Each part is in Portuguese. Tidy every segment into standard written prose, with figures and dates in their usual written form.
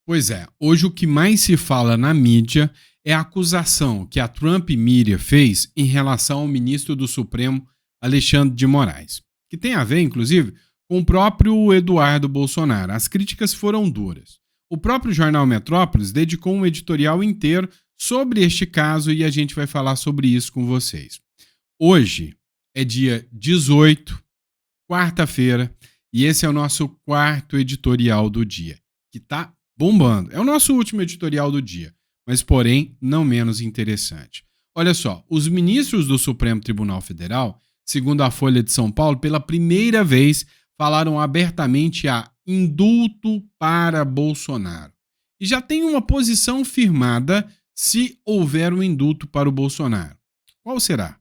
Pois é, hoje o que mais se fala na mídia é a acusação que a Trump Media fez em relação ao ministro do Supremo, Alexandre de Moraes, que tem a ver, inclusive, com o próprio Eduardo Bolsonaro. As críticas foram duras. O próprio jornal Metrópolis dedicou um editorial inteiro sobre este caso e a gente vai falar sobre isso com vocês. Hoje é dia 18, quarta-feira, e esse é o nosso quarto editorial do dia, que está bombando. É o nosso último editorial do dia, mas porém não menos interessante. Olha só, os ministros do Supremo Tribunal Federal, segundo a Folha de São Paulo, pela primeira vez falaram abertamente a indulto para Bolsonaro. E já tem uma posição firmada se houver um indulto para o Bolsonaro. Qual será?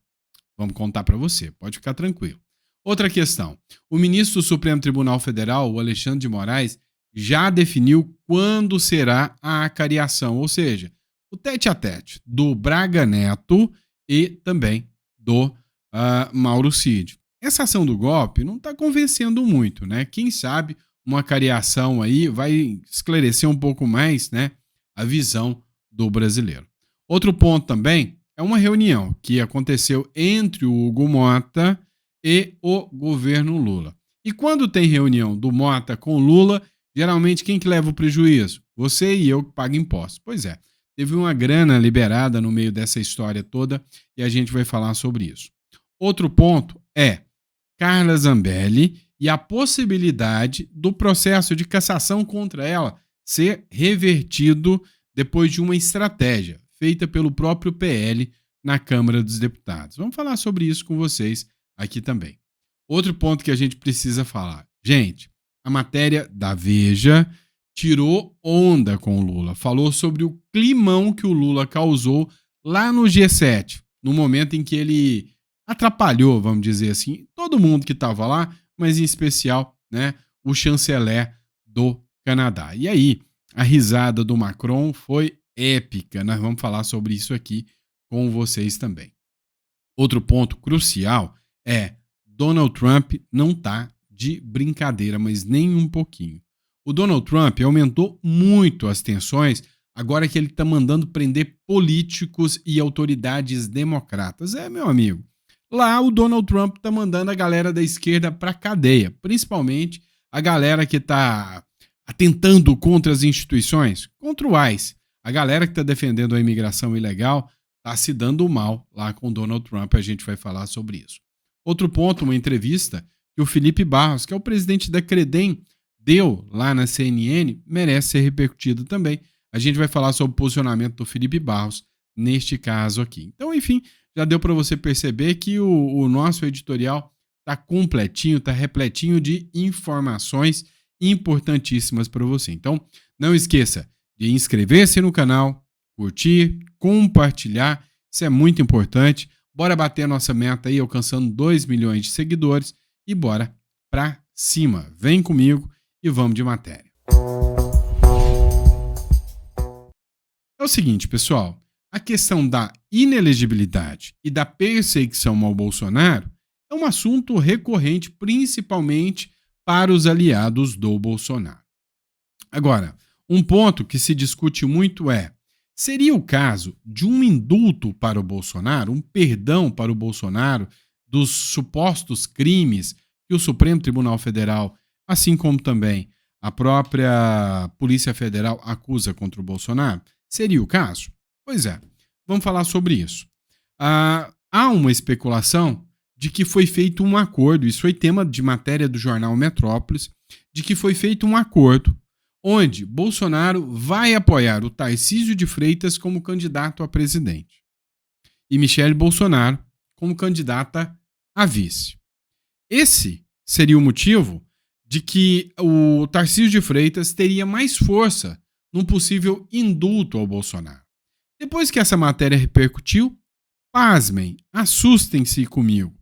Vamos contar para você, pode ficar tranquilo. Outra questão. O ministro do Supremo Tribunal Federal, o Alexandre de Moraes, já definiu quando será a acariação, ou seja, o tete-a-tete do Braga Neto e também do Mauro Cid. Essa ação do golpe não está convencendo muito, né? Quem sabe uma acariação aí vai esclarecer um pouco mais, né, a visão do brasileiro. Outro ponto também é uma reunião que aconteceu entre o Hugo Mota e o governo Lula. E quando tem reunião do Mota com Lula, geralmente quem que leva o prejuízo? Você e eu que pagam impostos. Pois é, teve uma grana liberada no meio dessa história toda e a gente vai falar sobre isso. Outro ponto é Carla Zambelli e a possibilidade do processo de cassação contra ela ser revertido depois de uma estratégia feita pelo próprio PL na Câmara dos Deputados. Vamos falar sobre isso com vocês aqui também. Outro ponto que a gente precisa falar. Gente, a matéria da Veja tirou onda com o Lula. Falou sobre o climão que o Lula causou lá no G7, no momento em que ele atrapalhou, vamos dizer assim, todo mundo que estava lá, mas em especial, né, o chanceler do Canadá. E aí, a risada do Macron foi épica. Nós vamos falar sobre isso aqui com vocês também. Outro ponto crucial é Donald Trump não está de brincadeira, mas nem um pouquinho. O Donald Trump aumentou muito as tensões agora que ele está mandando prender políticos e autoridades democratas. Meu amigo, lá o Donald Trump está mandando a galera da esquerda para cadeia, principalmente a galera que está atentando contra as instituições, contra o ICE. A galera que está defendendo a imigração ilegal está se dando mal lá com o Donald Trump, a gente vai falar sobre isso. Outro ponto, uma entrevista que o Felipe Barros, que é o presidente da Credem, deu lá na CNN, merece ser repercutido também. A gente vai falar sobre o posicionamento do Felipe Barros neste caso aqui. Então, enfim, já deu para você perceber que o nosso editorial está completinho, está repletinho de informações importantíssimas para você. Então, não esqueça de inscrever-se no canal, curtir, compartilhar, isso é muito importante. Bora bater a nossa meta aí, alcançando 2 milhões de seguidores e bora pra cima. Vem comigo e vamos de matéria. É o seguinte, pessoal, a questão da inelegibilidade e da perseguição ao Bolsonaro é um assunto recorrente, principalmente para os aliados do Bolsonaro. Agora, um ponto que se discute muito é: seria o caso de um indulto para o Bolsonaro, um perdão para o Bolsonaro dos supostos crimes que o Supremo Tribunal Federal, assim como também a própria Polícia Federal, acusa contra o Bolsonaro? Seria o caso? Pois é, vamos falar sobre isso. Há uma especulação de que foi feito um acordo, isso foi tema de matéria do jornal Metrópolis, de que foi feito um acordo onde Bolsonaro vai apoiar o Tarcísio de Freitas como candidato a presidente e Michele Bolsonaro como candidata a vice. Esse seria o motivo de que o Tarcísio de Freitas teria mais força num possível indulto ao Bolsonaro. Depois que essa matéria repercutiu, pasmem, assustem-se comigo.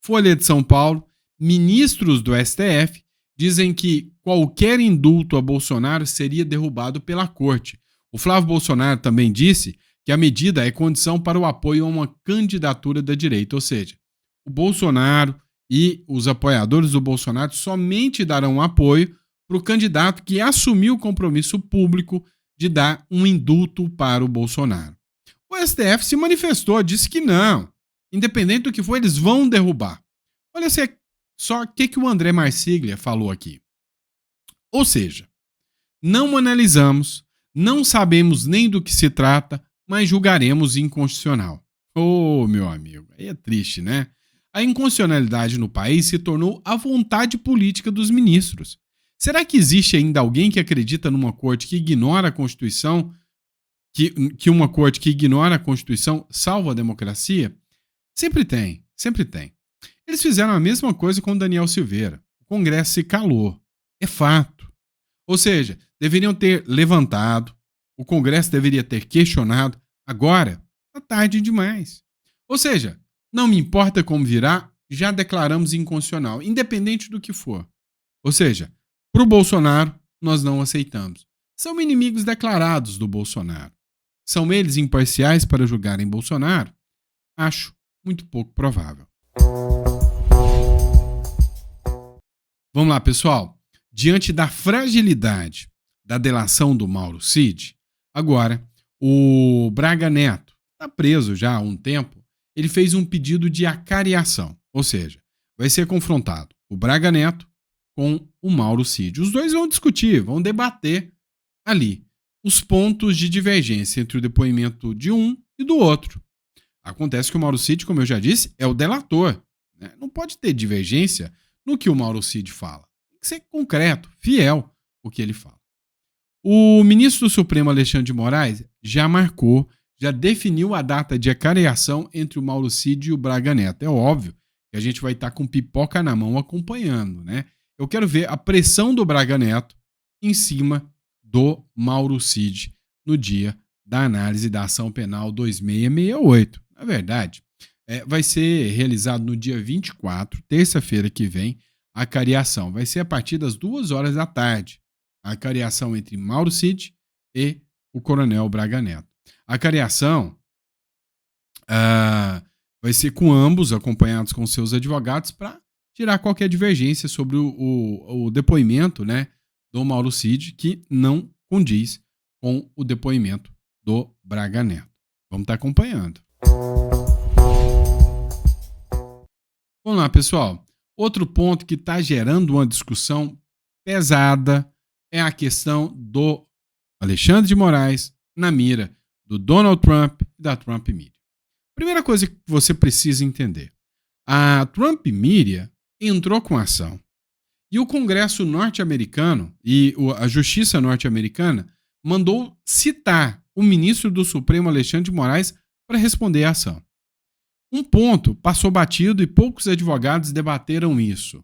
Folha de São Paulo, ministros do STF dizem que qualquer indulto a Bolsonaro seria derrubado pela corte. O Flávio Bolsonaro também disse que a medida é condição para o apoio a uma candidatura da direita, ou seja, o Bolsonaro e os apoiadores do Bolsonaro somente darão apoio para o candidato que assumiu o compromisso público de dar um indulto para o Bolsonaro. O STF se manifestou, disse que não. Independente do que for, eles vão derrubar. Olha só o que o André Marsiglia falou aqui. Ou seja, não analisamos, não sabemos nem do que se trata, mas julgaremos inconstitucional. Ô, meu amigo, aí é triste, né? A inconstitucionalidade no país se tornou a vontade política dos ministros. Será que existe ainda alguém que acredita numa corte que ignora a Constituição, que uma corte que ignora a Constituição salva a democracia? Sempre tem, sempre tem. Eles fizeram a mesma coisa com Daniel Silveira. O Congresso se calou. É fato. Ou seja, deveriam ter levantado, o Congresso deveria ter questionado. Agora, está tarde demais. Ou seja, não me importa como virá, já declaramos inconstitucional, independente do que for. Ou seja, para o Bolsonaro, nós não aceitamos. São inimigos declarados do Bolsonaro. São eles imparciais para julgarem Bolsonaro? Acho muito pouco provável. Vamos lá, pessoal. Diante da fragilidade da delação do Mauro Cid, agora o Braga Neto está preso já há um tempo. Ele fez um pedido de acariação, ou seja, vai ser confrontado o Braga Neto com o Mauro Cid. Os dois vão discutir, vão debater ali os pontos de divergência entre o depoimento de um e do outro. Acontece que o Mauro Cid, como eu já disse, é o delator, né? Não pode ter divergência no que o Mauro Cid fala. Tem que ser concreto, fiel o que ele fala. O ministro do Supremo, Alexandre de Moraes, já marcou, já definiu a data de acareação entre o Mauro Cid e o Braga Neto. É óbvio que a gente vai estar com pipoca na mão acompanhando, né? Eu quero ver a pressão do Braga Neto em cima do Mauro Cid no dia da análise da ação penal 2668. Na verdade, vai ser realizado no dia 24, terça-feira que vem, a acariação. Vai ser a partir das 2h da tarde. A acariação entre Mauro Cid e o coronel Braga Neto. A acariação vai ser com ambos, acompanhados com seus advogados, para tirar qualquer divergência sobre o depoimento, né, do Mauro Cid, que não condiz com o depoimento do Braga Neto. Vamos estar acompanhando. Vamos lá, pessoal. Outro ponto que está gerando uma discussão pesada é a questão do Alexandre de Moraes na mira do Donald Trump e da Trump Media. Primeira coisa que você precisa entender. A Trump Media entrou com ação. E o Congresso norte-americano e a Justiça norte-americana mandou citar o ministro do Supremo, Alexandre de Moraes, para responder à ação. Um ponto passou batido e poucos advogados debateram isso.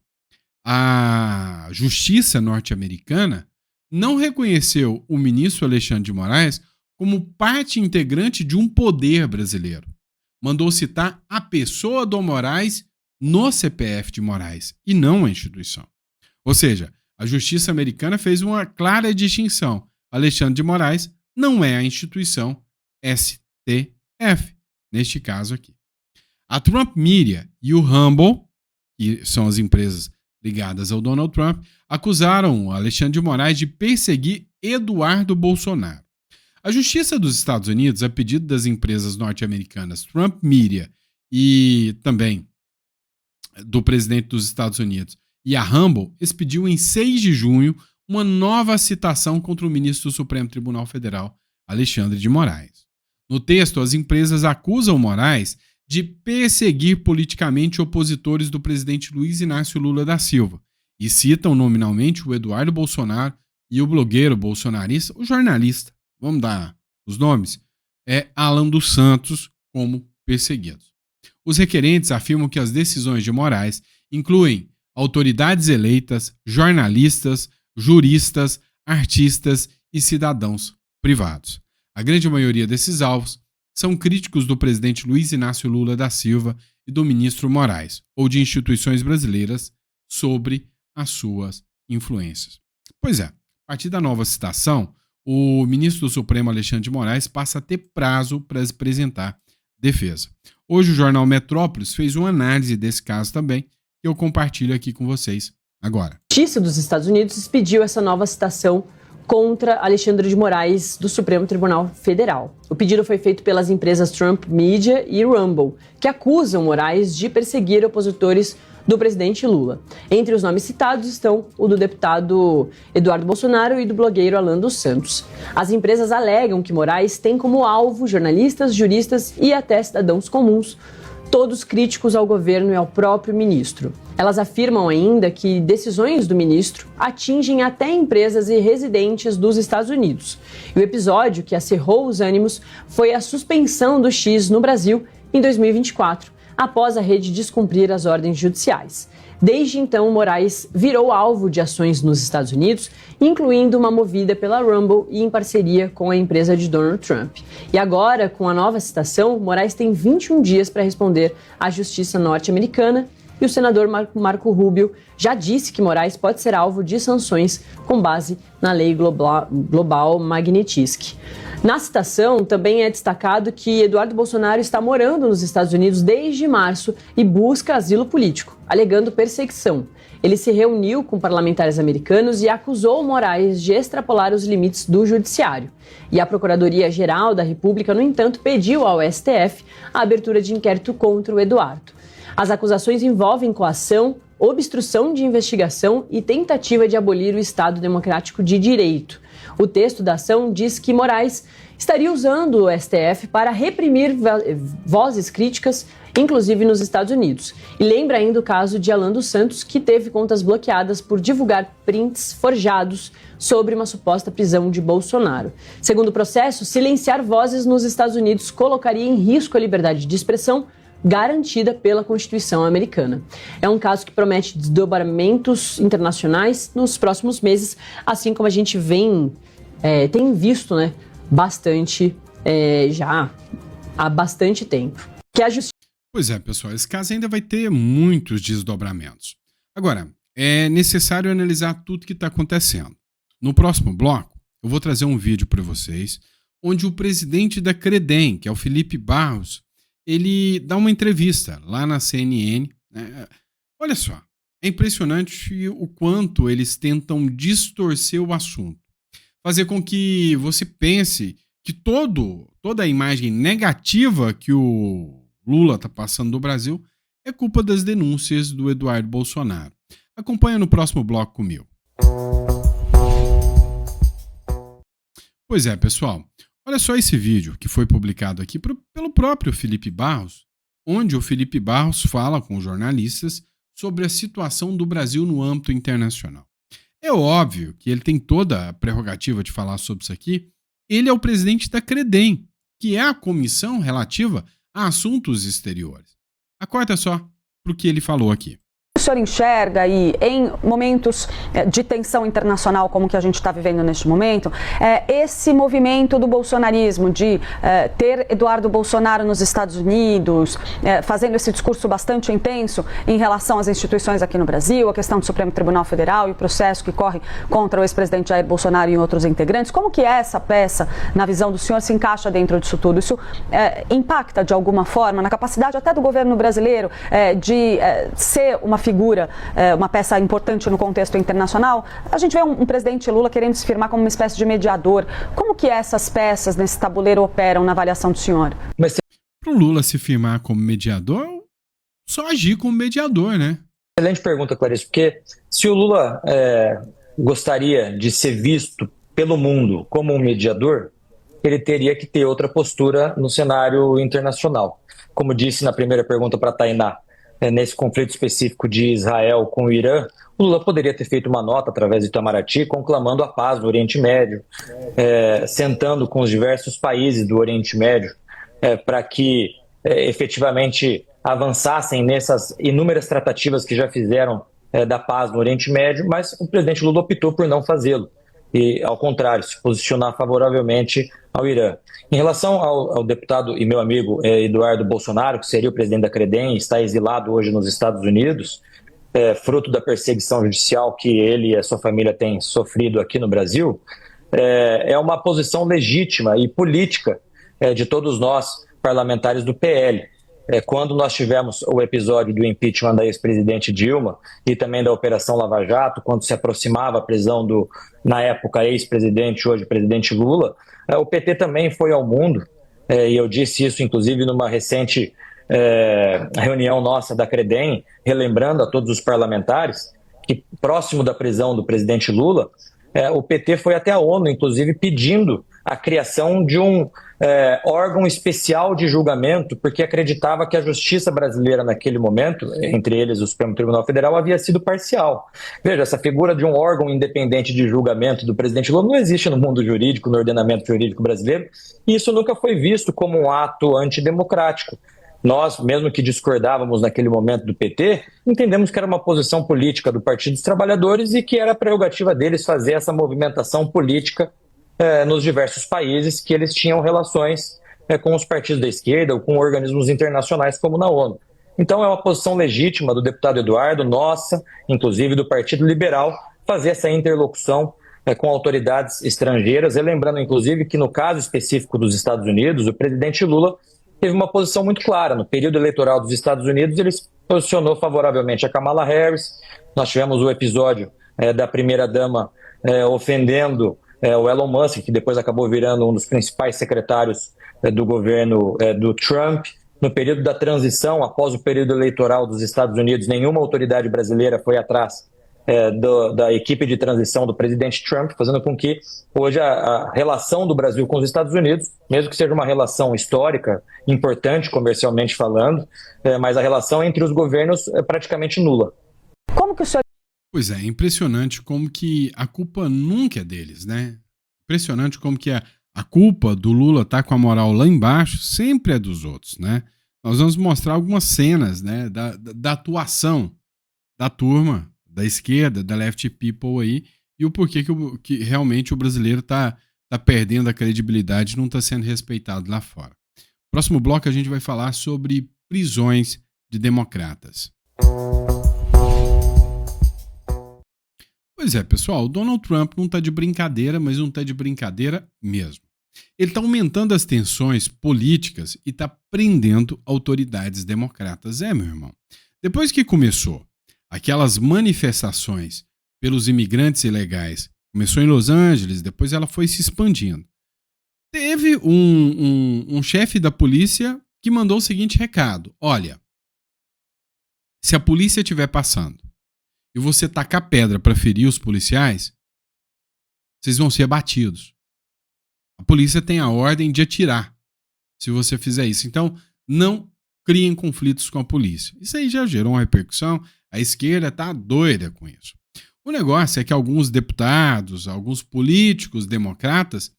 A Justiça norte-americana não reconheceu o ministro Alexandre de Moraes como parte integrante de um poder brasileiro. Mandou citar a pessoa do Moraes no CPF de Moraes e não a instituição. Ou seja, a Justiça americana fez uma clara distinção. Alexandre de Moraes não é a instituição STF, neste caso aqui. A Trump Media e o Rumble, que são as empresas ligadas ao Donald Trump, acusaram Alexandre de Moraes de perseguir Eduardo Bolsonaro. A Justiça dos Estados Unidos, a pedido das empresas norte-americanas Trump Media e também do presidente dos Estados Unidos e a Rumble, expediu em 6 de junho uma nova citação contra o ministro do Supremo Tribunal Federal, Alexandre de Moraes. No texto, as empresas acusam Moraes de perseguir politicamente opositores do presidente Luiz Inácio Lula da Silva e citam nominalmente o Eduardo Bolsonaro e o blogueiro bolsonarista, o jornalista, vamos dar os nomes, Alan dos Santos como perseguidos. Os requerentes afirmam que as decisões de Moraes incluem autoridades eleitas, jornalistas, juristas, artistas e cidadãos privados. A grande maioria desses alvos são críticos do presidente Luiz Inácio Lula da Silva e do ministro Moraes, ou de instituições brasileiras, sobre as suas influências. Pois é, a partir da nova citação, o ministro do Supremo Alexandre de Moraes passa a ter prazo para apresentar defesa. Hoje o jornal Metrópolis fez uma análise desse caso também, que eu compartilho aqui com vocês Agora. A Justiça dos Estados Unidos expediu essa nova citação contra Alexandre de Moraes do Supremo Tribunal Federal. O pedido foi feito pelas empresas Trump Media e Rumble, que acusam Moraes de perseguir opositores do presidente Lula. Entre os nomes citados estão o do deputado Eduardo Bolsonaro e do blogueiro Alan dos Santos. As empresas alegam que Moraes tem como alvo jornalistas, juristas e até cidadãos comuns, todos críticos ao governo e ao próprio ministro. Elas afirmam ainda que decisões do ministro atingem até empresas e residentes dos Estados Unidos. E o episódio que acirrou os ânimos foi a suspensão do X no Brasil em 2024, após a rede descumprir as ordens judiciais. Desde então, Moraes virou alvo de ações nos Estados Unidos, incluindo uma movida pela Rumble e em parceria com a empresa de Donald Trump. E agora, com a nova citação, Moraes tem 21 dias para responder à justiça norte-americana e o senador Marco Rubio já disse que Moraes pode ser alvo de sanções com base na lei global Magnitsky. Na citação, também é destacado que Eduardo Bolsonaro está morando nos Estados Unidos desde março e busca asilo político, alegando perseguição. Ele se reuniu com parlamentares americanos e acusou Moraes de extrapolar os limites do judiciário. E a Procuradoria-Geral da República, no entanto, pediu ao STF a abertura de inquérito contra o Eduardo. As acusações envolvem coação, obstrução de investigação e tentativa de abolir o Estado Democrático de Direito. O texto da ação diz que Moraes estaria usando o STF para reprimir vozes críticas, inclusive nos Estados Unidos. E lembra ainda o caso de Alan dos Santos, que teve contas bloqueadas por divulgar prints forjados sobre uma suposta prisão de Bolsonaro. Segundo o processo, silenciar vozes nos Estados Unidos colocaria em risco a liberdade de expressão garantida pela Constituição americana. É um caso que promete desdobramentos internacionais nos próximos meses, assim como a gente tem visto, bastante já há bastante tempo. Que a justiça... Pois é, pessoal, esse caso ainda vai ter muitos desdobramentos. Agora, é necessário analisar tudo que está acontecendo. No próximo bloco, eu vou trazer um vídeo para vocês, onde o presidente da Credem, que é o Felipe Barros, ele dá uma entrevista lá na CNN. Olha só, é impressionante o quanto eles tentam distorcer o assunto. Fazer com que você pense que toda a imagem negativa que o Lula está passando do Brasil é culpa das denúncias do Eduardo Bolsonaro. Acompanha no próximo bloco comigo. Pois é, pessoal. Olha só esse vídeo que foi publicado aqui pelo próprio Felipe Barros, onde o Felipe Barros fala com jornalistas sobre a situação do Brasil no âmbito internacional. É óbvio que ele tem toda a prerrogativa de falar sobre isso aqui. Ele é o presidente da Credem, que é a comissão relativa a assuntos exteriores. Acorda só para o que ele falou aqui. O senhor enxerga aí, em momentos de tensão internacional como que a gente está vivendo neste momento, esse movimento do bolsonarismo de ter Eduardo Bolsonaro nos Estados Unidos, fazendo esse discurso bastante intenso em relação às instituições aqui no Brasil, a questão do Supremo Tribunal Federal e o processo que corre contra o ex-presidente Jair Bolsonaro e outros integrantes, como que essa peça, na visão do senhor, se encaixa dentro disso tudo? Isso impacta de alguma forma na capacidade até do governo brasileiro de ser uma figura, uma peça importante no contexto internacional? A gente vê um presidente Lula querendo se firmar como uma espécie de mediador. Como que essas peças nesse tabuleiro operam na avaliação do senhor? Para o Lula se firmar como mediador, só agir como mediador, né? Excelente pergunta, Clarice, porque se o Lula gostaria de ser visto pelo mundo como um mediador, ele teria que ter outra postura no cenário internacional. Como disse na primeira pergunta para a Tainá, nesse conflito específico de Israel com o Irã, o Lula poderia ter feito uma nota através de Itamaraty conclamando a paz no Oriente Médio, sentando com os diversos países do Oriente Médio para que efetivamente avançassem nessas inúmeras tratativas que já fizeram da paz no Oriente Médio, mas o presidente Lula optou por não fazê-lo e, ao contrário, se posicionar favoravelmente ao Irã. Em relação ao deputado e meu amigo Eduardo Bolsonaro, que seria o presidente da Credem, está exilado hoje nos Estados Unidos, fruto da perseguição judicial que ele e a sua família têm sofrido aqui no Brasil, é uma posição legítima e política de todos nós, parlamentares do PL. quando nós tivemos o episódio do impeachment da ex-presidente Dilma e também da Operação Lava Jato, quando se aproximava a prisão do, na época, ex-presidente, hoje presidente Lula, o PT também foi ao mundo, e eu disse isso inclusive numa recente reunião nossa da Credem, relembrando a todos os parlamentares, que próximo da prisão do presidente Lula, o PT foi até a ONU, inclusive, pedindo a criação de um órgão especial de julgamento, porque acreditava que a justiça brasileira naquele momento, entre eles o Supremo Tribunal Federal, havia sido parcial. Veja, essa figura de um órgão independente de julgamento do presidente Lula não existe no mundo jurídico, no ordenamento jurídico brasileiro, e isso nunca foi visto como um ato antidemocrático. Nós, mesmo que discordávamos naquele momento do PT, entendemos que era uma posição política do Partido dos Trabalhadores e que era prerrogativa deles fazer essa movimentação política nos diversos países que eles tinham relações com os partidos da esquerda ou com organismos internacionais como na ONU. Então é uma posição legítima do deputado Eduardo, nossa, inclusive do Partido Liberal, fazer essa interlocução com autoridades estrangeiras, lembrando inclusive que no caso específico dos Estados Unidos, o presidente Lula teve uma posição muito clara. No período eleitoral dos Estados Unidos, ele se posicionou favoravelmente a Kamala Harris. Nós tivemos o episódio da primeira-dama ofendendo o Elon Musk, que depois acabou virando um dos principais secretários do governo do Trump. No período da transição, após o período eleitoral dos Estados Unidos, nenhuma autoridade brasileira foi atrás da equipe de transição do presidente Trump, fazendo com que hoje a relação do Brasil com os Estados Unidos, mesmo que seja uma relação histórica, importante comercialmente falando, mas a relação entre os governos é praticamente nula. Como que o senhor... Pois é impressionante como que a culpa nunca é deles, né? Impressionante como que a culpa do Lula estar com a moral lá embaixo sempre é dos outros, né? Nós vamos mostrar algumas cenas, né, da atuação da turma da esquerda, da left people aí, e o porquê que realmente o brasileiro tá perdendo a credibilidade e não está sendo respeitado lá fora. Próximo bloco a gente vai falar sobre prisões de democratas. Pois é, pessoal, o Donald Trump não está de brincadeira, mas não está de brincadeira mesmo. Ele está aumentando as tensões políticas e está prendendo autoridades democratas. Meu irmão. Depois que começou aquelas manifestações pelos imigrantes ilegais, começou em Los Angeles, depois ela foi se expandindo. Teve um chefe da polícia que mandou o seguinte recado: olha, se a polícia estiver passando e você tacar pedra para ferir os policiais, vocês vão ser abatidos. A polícia tem a ordem de atirar se você fizer isso. Então, não criem conflitos com a polícia. Isso aí já gerou uma repercussão. A esquerda tá doida com isso. O negócio é que alguns deputados, alguns políticos democratas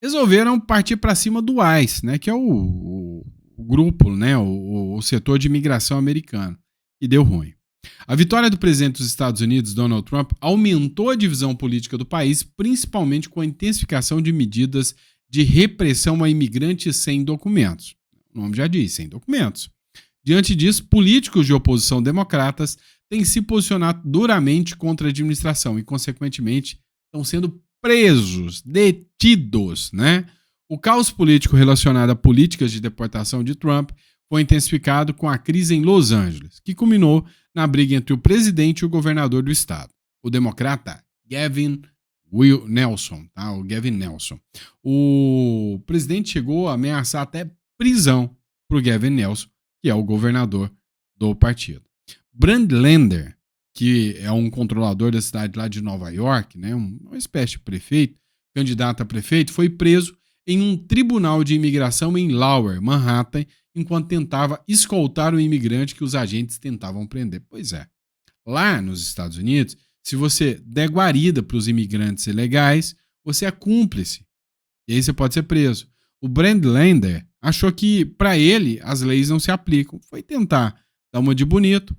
resolveram partir para cima do ICE, né, que é o grupo, né, o setor de imigração americano, e deu ruim. A vitória do presidente dos Estados Unidos, Donald Trump, aumentou a divisão política do país, principalmente com a intensificação de medidas de repressão a imigrantes sem documentos. O nome já diz, sem documentos. Diante disso, políticos de oposição democratas têm se posicionado duramente contra a administração e, consequentemente, estão sendo presos, detidos, né? O caos político relacionado a políticas de deportação de Trump foi intensificado com a crise em Los Angeles, que culminou na briga entre o presidente e o governador do estado, o democrata Gavin Newsom, tá? O Gavin Newsom. O presidente chegou a ameaçar até prisão para o Gavin Newsom, que é o governador do partido. Brad Lander, que é um controlador da cidade lá de Nova York, né, uma espécie de prefeito, candidato a prefeito, foi preso em um tribunal de imigração em Lower, Manhattan, enquanto tentava escoltar o imigrante que os agentes tentavam prender. Pois é, lá nos Estados Unidos, se você der guarida para os imigrantes ilegais, você é cúmplice. E aí você pode ser preso. O Brad Lander achou que, para ele, as leis não se aplicam. Foi tentar dar uma de bonito,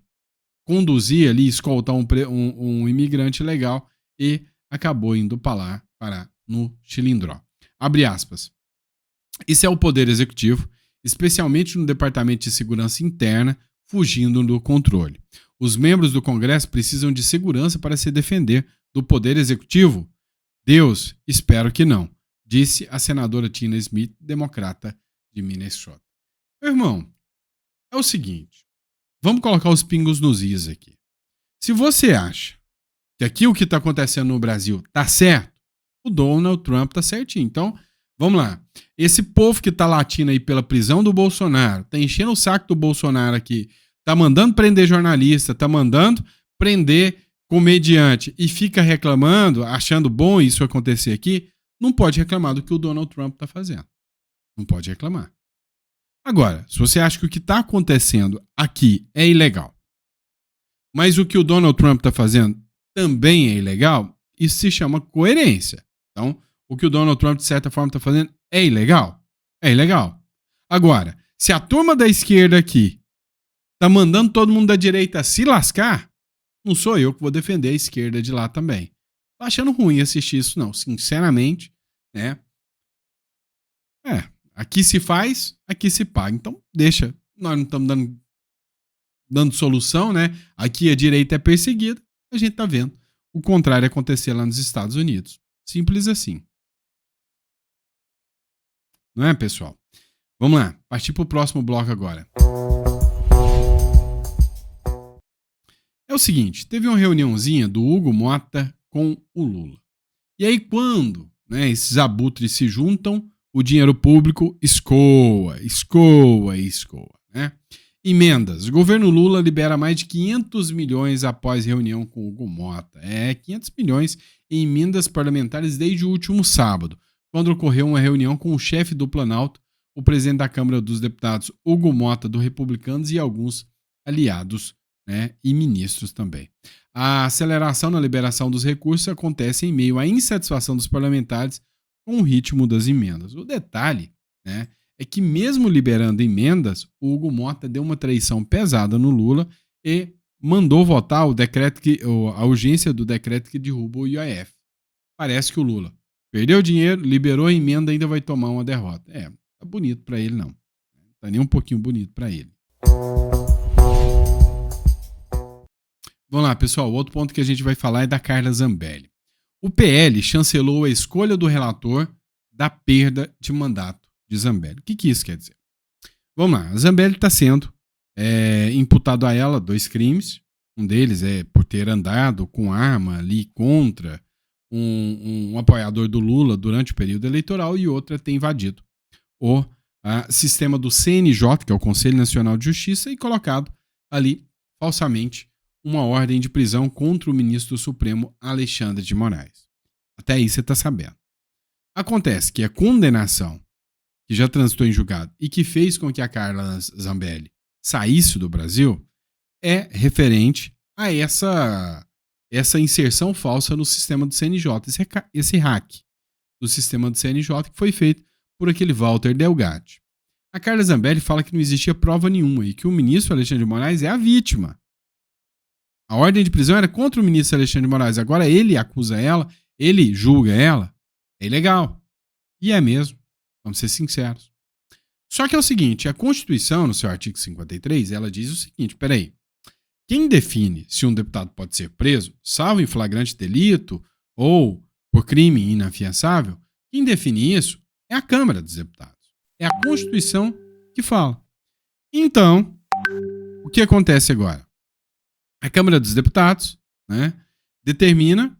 conduzir ali, escoltar um imigrante ilegal e acabou indo parar no Chilindró. Abre aspas. Isso é o poder executivo, especialmente no Departamento de Segurança Interna, fugindo do controle. Os membros do Congresso precisam de segurança para se defender do poder executivo? Deus, espero que não, disse a senadora Tina Smith, democrata de Minnesota. Meu irmão, é o seguinte. Vamos colocar os pingos nos is aqui. Se você acha que aqui o que está acontecendo no Brasil tá certo, o Donald Trump tá certinho. Então, vamos lá. Esse povo que tá latindo aí pela prisão do Bolsonaro, tá enchendo o saco do Bolsonaro aqui, tá mandando prender jornalista, tá mandando prender comediante e fica reclamando, achando bom isso acontecer aqui, não pode reclamar do que o Donald Trump tá fazendo. Não pode reclamar. Agora, se você acha que o que tá acontecendo aqui é ilegal, mas o que o Donald Trump tá fazendo também é ilegal, isso se chama coerência. Então, o que o Donald Trump, de certa forma, está fazendo é ilegal? É ilegal. Agora, se a turma da esquerda aqui tá mandando todo mundo da direita se lascar, não sou eu que vou defender a esquerda de lá também. Tô achando ruim assistir isso, não. Sinceramente, né? Aqui se faz, aqui se paga. Então, deixa. Nós não estamos dando solução, né? Aqui a direita é perseguida, a gente tá vendo o contrário acontecer lá nos Estados Unidos. Simples assim. Não é, pessoal? Vamos lá, partir pro próximo bloco agora. É o seguinte, teve uma reuniãozinha do Hugo Mota com o Lula. E aí quando, né, esses abutres se juntam, o dinheiro público escoa, né? Emendas. O governo Lula libera mais de 500 milhões após reunião com o Hugo Mota. 500 milhões em emendas parlamentares desde o último sábado, quando ocorreu uma reunião com o chefe do Planalto, o presidente da Câmara dos Deputados, Hugo Mota, do Republicanos, e alguns aliados, né, e ministros também. A aceleração na liberação dos recursos acontece em meio à insatisfação dos parlamentares com o ritmo das emendas. O detalhe, né, é que mesmo liberando emendas, o Hugo Mota deu uma traição pesada no Lula e mandou votar a urgência do decreto que derruba o IOF. Parece que o Lula perdeu dinheiro, liberou a emenda e ainda vai tomar uma derrota. Tá bonito pra ele não. Tá nem um pouquinho bonito pra ele. Vamos lá, pessoal. O outro ponto que a gente vai falar é da Carla Zambelli. O PL chancelou a escolha do relator da perda de mandato de Zambelli. O que isso quer dizer? Vamos lá. A Zambelli está sendo imputado a ela 2 crimes. Um deles é por ter andado com arma ali contra um apoiador do Lula durante o período eleitoral, e outra é ter invadido o sistema do CNJ, que é o Conselho Nacional de Justiça, e colocado ali falsamente uma ordem de prisão contra o ministro do Supremo, Alexandre de Moraes. Até aí você está sabendo. Acontece que a condenação que já transitou em julgado e que fez com que a Carla Zambelli saísse do Brasil é referente a essa inserção falsa no sistema do CNJ, esse hack do sistema do CNJ que foi feito por aquele Walter Delgatti. A Carla Zambelli fala que não existia prova nenhuma e que o ministro Alexandre de Moraes é a vítima. A ordem de prisão era contra o ministro Alexandre de Moraes. Agora ele acusa ela, ele julga ela. É ilegal. E é mesmo. Vamos ser sinceros. Só que é o seguinte, a Constituição, no seu artigo 53, ela diz o seguinte, peraí, quem define se um deputado pode ser preso, salvo em flagrante delito ou por crime inafiançável, quem define isso é a Câmara dos Deputados. É a Constituição que fala. Então, o que acontece agora? A Câmara dos Deputados, né, determina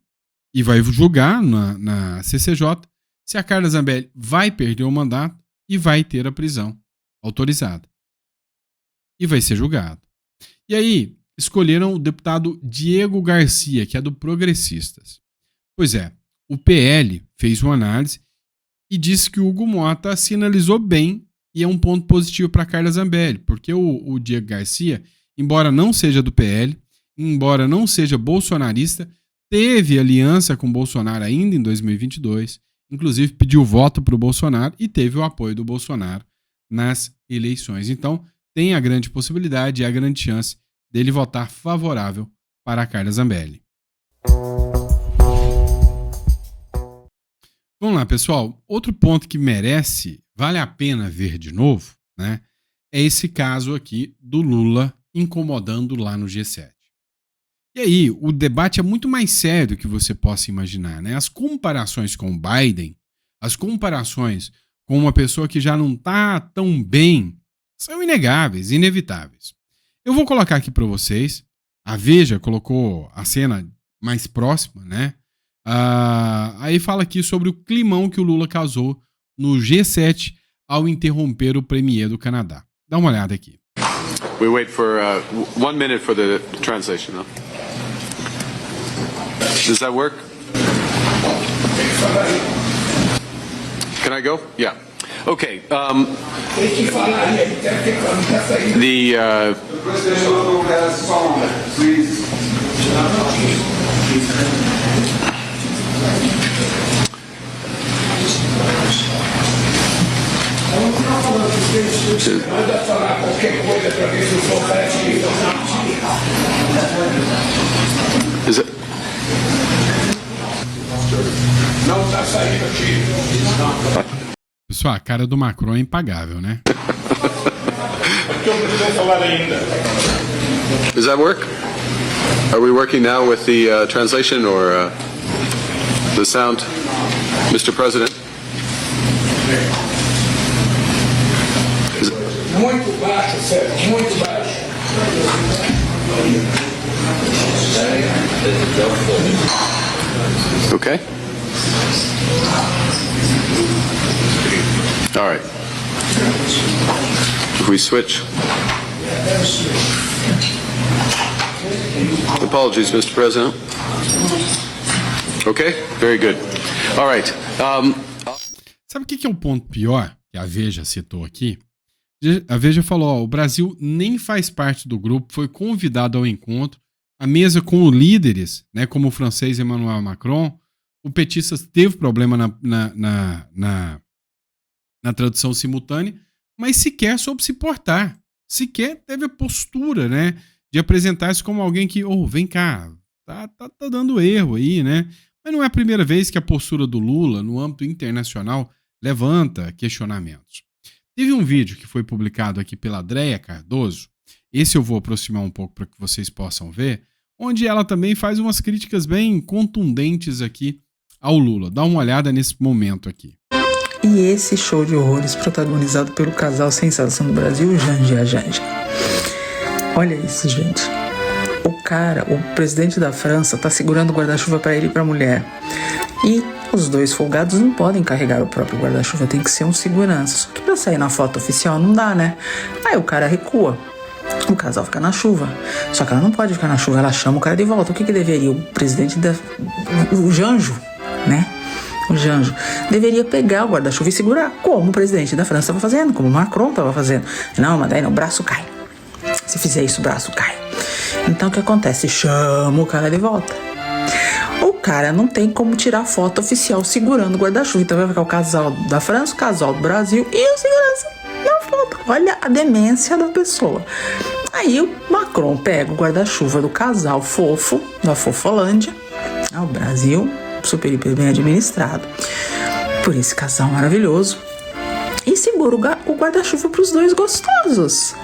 e vai julgar na CCJ se a Carla Zambelli vai perder o mandato e vai ter a prisão autorizada. E vai ser julgado. E aí, escolheram o deputado Diego Garcia, que é do Progressistas. Pois é, o PL fez uma análise e disse que o Hugo Mota sinalizou bem e é um ponto positivo para Carla Zambelli, porque o Diego Garcia, embora não seja do PL, embora não seja bolsonarista, teve aliança com Bolsonaro ainda em 2022, inclusive pediu voto para o Bolsonaro e teve o apoio do Bolsonaro nas eleições. Então, tem a grande possibilidade e a grande chance dele votar favorável para a Carla Zambelli. Vamos lá, pessoal. Outro ponto que vale a pena ver de novo, né, é esse caso aqui do Lula incomodando lá no G7. E aí, o debate é muito mais sério do que você possa imaginar, né? As comparações com o Biden, as comparações com uma pessoa que já não está tão bem são inegáveis, inevitáveis. Eu vou colocar aqui para vocês. A Veja colocou a cena mais próxima, né? Aí fala aqui sobre o climão que o Lula causou no G7 ao interromper o premier do Canadá. Dá uma olhada aqui. We wait for 1 minute for the translation, no? Does that work? Can I go? Yeah. Okay. Is it? Não tá saindo aqui. Pessoal, a cara do Macron é impagável, né? Porque eu preciso falar ainda. Does that work? Are we working now with the translation or the sound, Mr. President? Muito baixo, Sérgio, muito baixo. Okay. All right. If we switch. Apologies, Mr. President. Okay, very good. All right. Sabe o que é o ponto pior que a Veja citou aqui? A Veja falou, ó, o Brasil nem faz parte do grupo, foi convidado ao encontro, a mesa com líderes, né, como o francês Emmanuel Macron, o petista teve problema na tradução simultânea, mas sequer soube se portar, sequer teve a postura, né, de apresentar isso como alguém que, vem cá, tá dando erro aí, né, mas não é a primeira vez que a postura do Lula, no âmbito internacional, levanta questionamentos. Teve um vídeo que foi publicado aqui pela Adréia Cardoso, esse eu vou aproximar um pouco para que vocês possam ver, onde ela também faz umas críticas bem contundentes aqui ao Lula. Dá uma olhada nesse momento aqui. E esse show de horrores protagonizado pelo casal sensação do Brasil, Janja e a Janja. Olha isso, gente. O presidente da França tá segurando o guarda-chuva para ele e para a mulher. E os dois folgados não podem carregar o próprio guarda-chuva, tem que ser um segurança. Só que pra sair na foto oficial não dá, né? Aí o cara recua. O casal fica na chuva. Só que ela não pode ficar na chuva, ela chama o cara de volta. O que deveria? O presidente o Janjo, né? O Janjo deveria pegar o guarda-chuva e segurar, como o presidente da França estava fazendo, como o Macron estava fazendo. Não, mas daí não, o braço cai. Se fizer isso, o braço cai. Então o que acontece? Chama o cara de volta. O cara não tem como tirar foto oficial segurando o guarda-chuva. Então vai ficar o casal da França, o casal do Brasil e o segurança na foto. Olha a demência da pessoa. Aí o Macron pega o guarda-chuva do casal fofo, da Fofolândia, o Brasil, super hiper bem administrado, por esse casal maravilhoso, e segura o guarda-chuva para os dois gostosos.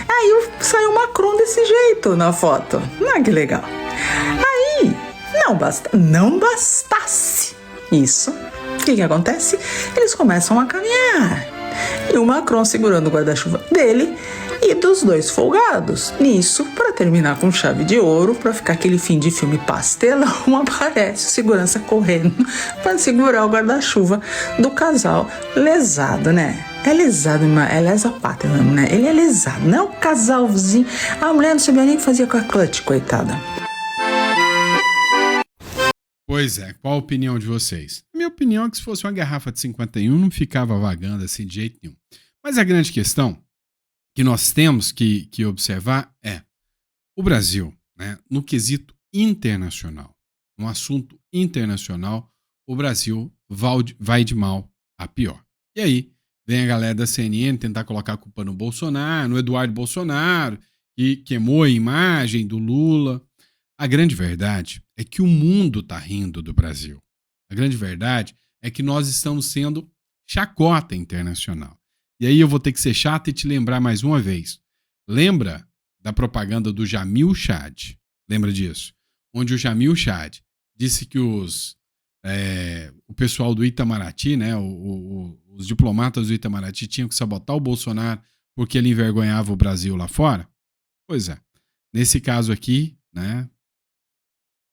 Aí saiu o Macron desse jeito na foto. Ah, que legal. Aí, não bastasse isso, o que acontece? Eles começam a caminhar. E o Macron segurando o guarda-chuva dele e dos dois folgados. Nisso, para terminar com chave de ouro, para ficar aquele fim de filme pastelão, aparece o segurança correndo para segurar o guarda-chuva do casal lesado, né? É lesado, é lesa pátria mesmo, né? Ele é lesado, não é o casalzinho. A mulher não sabia nem o que fazia com a clutch, coitada. Pois é, qual a opinião de vocês? Minha opinião é que se fosse uma garrafa de 51 não ficava vagando assim de jeito nenhum. Mas a grande questão que nós temos que observar é o Brasil, né, no quesito internacional, no assunto internacional, o Brasil vai de mal a pior. E aí vem a galera da CNN tentar colocar a culpa no Bolsonaro, no Eduardo Bolsonaro, que queimou a imagem do Lula. A grande verdade é que o mundo está rindo do Brasil. A grande verdade é que nós estamos sendo chacota internacional. E aí eu vou ter que ser chato e te lembrar mais uma vez. Lembra da propaganda do Jamil Chad? Lembra disso? Onde o Jamil Chad disse que o pessoal do Itamaraty, né, os diplomatas do Itamaraty tinham que sabotar o Bolsonaro porque ele envergonhava o Brasil lá fora? Pois é. Nesse caso aqui, né,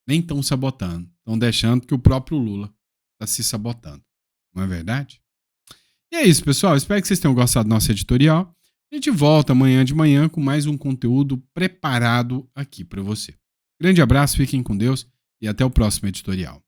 nem estão sabotando. Estão deixando que o próprio Lula está se sabotando. Não é verdade? E é isso, pessoal. Espero que vocês tenham gostado do nosso editorial. A gente volta amanhã de manhã com mais um conteúdo preparado aqui para você. Grande abraço, fiquem com Deus e até o próximo editorial.